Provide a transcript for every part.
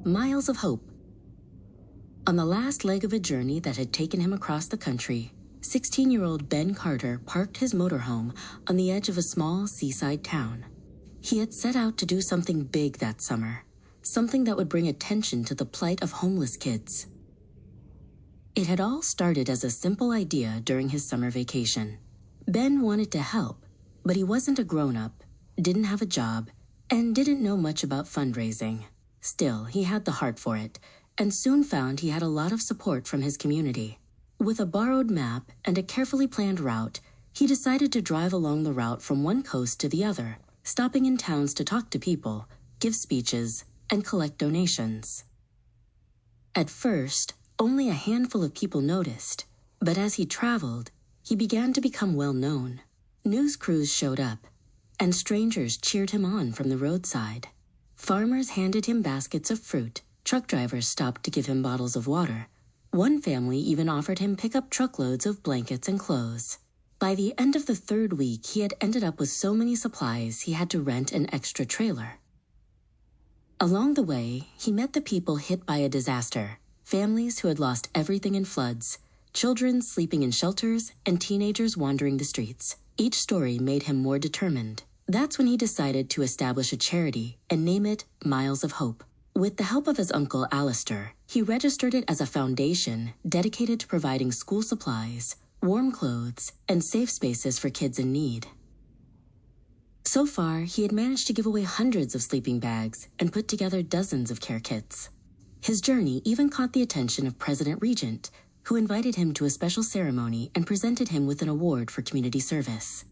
Miles of Hope. On the last leg of a journey that had taken him across the country, 16-year-old Ben Carter parked his motorhome on the edge of a small seaside town. He had set out to do something big that summer, something that would bring attention to the plight of homeless kids. It had all started as a simple idea during his summer vacation. Ben wanted to help, but he wasn't a grown-up, didn't have a job, and didn't know much about fundraising. Still, he had the heart for it, and soon found he had a lot of support from his community. With a borrowed map and a carefully planned route, he decided to drive along the route from one coast to the other, stopping in towns to talk to people, give speeches, and collect donations. At first, only a handful of people noticed, but as he traveled, he began to become well known. News crews showed up, and strangers cheered him on from the roadside. Farmers handed him baskets of fruit, truck drivers stopped to give him bottles of water. One family even offered him pickup truckloads of blankets and clothes. By the end of the third week, he had ended up with so many supplies he had to rent an extra trailer. Along the way, he met the people hit by a disaster, families who had lost everything in floods, children sleeping in shelters, and teenagers wandering the streets. Each story made him more determined. That's when he decided to establish a charity and name it Miles of Hope. With the help of his uncle Alistair, he registered it as a foundation dedicated to providing school supplies, warm clothes, and safe spaces for kids in need. So far, he had managed to give away hundreds of sleeping bags and put together dozens of care kits. His journey even caught the attention of President Regent, who invited him to a special ceremony and presented him with an award for community service.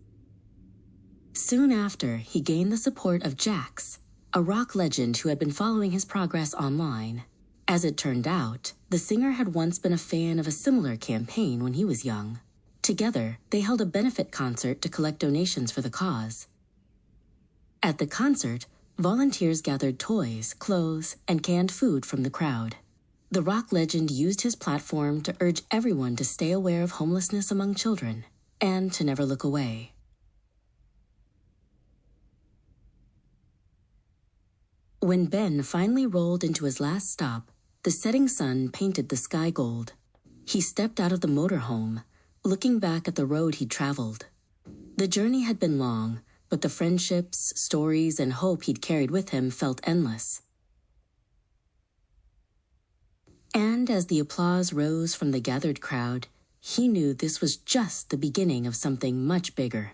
Soon after, he gained the support of Jax, a rock legend who had been following his progress online. As it turned out, the singer had once been a fan of a similar campaign when he was young. Together, they held a benefit concert to collect donations for the cause. At the concert, volunteers gathered toys, clothes, and canned food from the crowd. The rock legend used his platform to urge everyone to stay aware of homelessness among children and to never look away. When Ben finally rolled into his last stop, the setting sun painted the sky gold. He stepped out of the motorhome, looking back at the road he'd traveled. The journey had been long, but the friendships, stories, and hope he'd carried with him felt endless. And as the applause rose from the gathered crowd, he knew this was just the beginning of something much bigger.